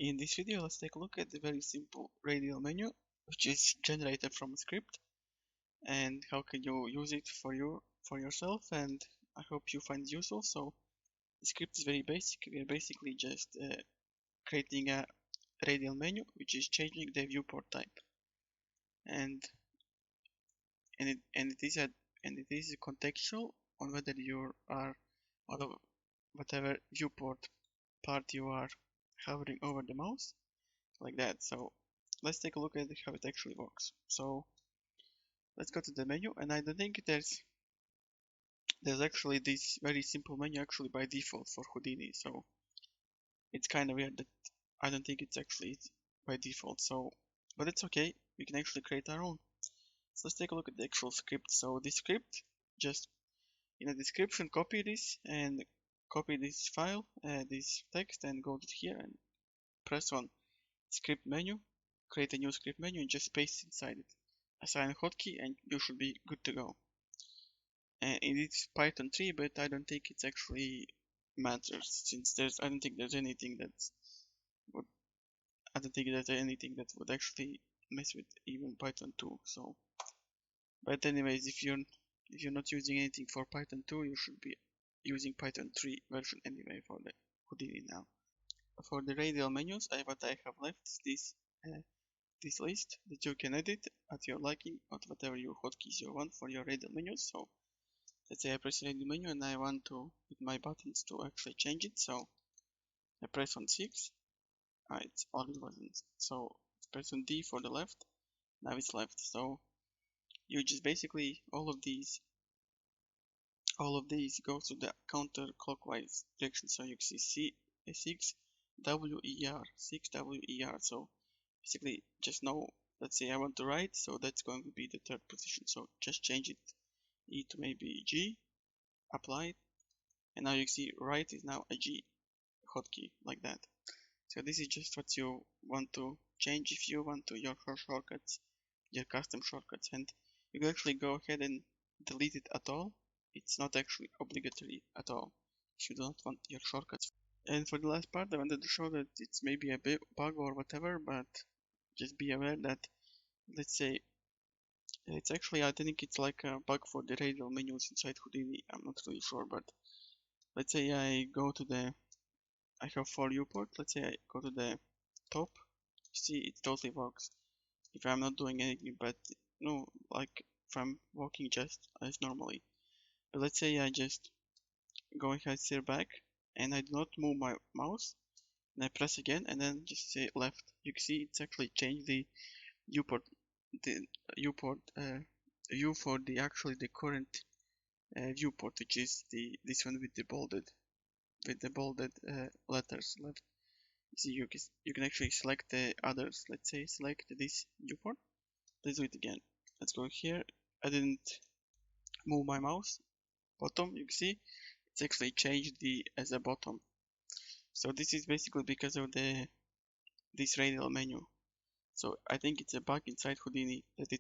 In this video, let's take a look at the very simple radial menu, which is generated from a script, and how can you use it for yourself. And I hope you find it useful. So the script is very basic. We are basically just creating a radial menu, which is changing the viewport type, and it is contextual on whether you are out of whatever viewport part you are hovering over the mouse, like that. So let's take a look at how it actually works. So let's go to the menu, and I don't think there's actually this very simple menu actually by default for Houdini. So it's kind of weird that I don't think it's actually by default. So, but it's okay. We can actually create our own. So let's take a look at the actual script. So the script, just in the description, copy this and copy this file, this text, and go to here and press on script menu, create a new script menu, and just paste inside it. Assign a hotkey, and you should be good to go. And it's Python 3, but I don't think it's actually matters, since I don't think there's anything that would actually mess with even Python 2. So, but anyways, if you're not using anything for Python 2, you should be using Python 3 version anyway for the Houdini now. For the radial menus, what I have left is this list that you can edit at your liking, or whatever your hotkeys you want for your radial menus. So let's say I press radial menu and I want to with my buttons to actually change it. So I press on 6. It's always buttons. So press on D for the left. Now it's left. So you just basically all of these go to the counterclockwise direction. So you see 6 WER 6 WER. So basically just know, let's say I want to write, so that's going to be the third position. So just change it E to maybe G, apply it, and now you see write is now a G hotkey, like that. So this is just what you want to change if you want to your shortcuts, your custom shortcuts, and you can actually go ahead and delete it at all. It's not actually obligatory at all if you don't want your shortcuts. And for the last part, I wanted to show that it's maybe a bug or whatever, but just be aware that, let's say, it's actually, I think it's like a bug for the radial menus inside Houdini. I'm not really sure, but let's say I have 4 viewport. Let's say I go to the top. See, it totally works if I'm not doing anything, but no, like if I'm walking just as normally. But let's say I just go ahead, steer back, and I do not move my mouse, and I press again, and then just say left. You can see it's actually changed the viewport, view for the current viewport, which is this one with the bolded letters left. See, you can actually select the others. Let's say select this viewport. Let's do it again. Let's go here. I didn't move my mouse. Bottom, you can see it's actually changed as a bottom. So this is basically because of this radial menu. So I think it's a bug inside Houdini that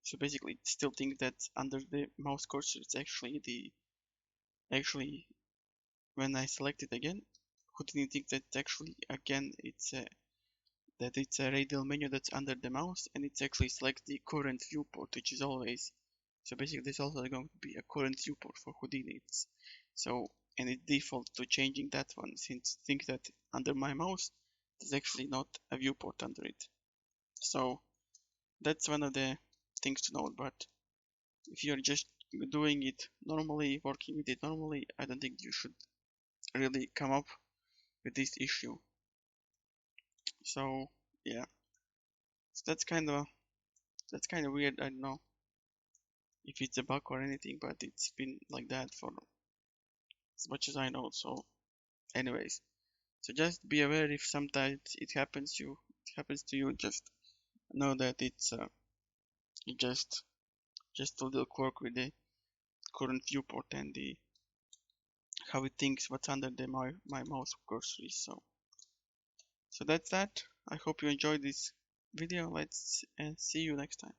so basically it still thinks that under the mouse cursor it's actually when I select it again, Houdini thinks that actually again it's a radial menu that's under the mouse, and it's actually select the current viewport, which is always, so basically there's also going to be a current viewport for Houdini. And it defaults to changing that one, since think that under my mouse there's actually not a viewport under it. So that's one of the things to note. But if you're just doing it normally, working with it normally, I don't think you should really come up with this issue. So yeah, so that's kind of weird. I don't know if it's a bug or anything, but it's been like that for as much as I know. So anyways, so just be aware if sometimes it happens to you, just know that it's just a little quirk with the current viewport and how it thinks what's under my mouse cursor is. So that's that. I hope you enjoyed this video. Let's see you next time.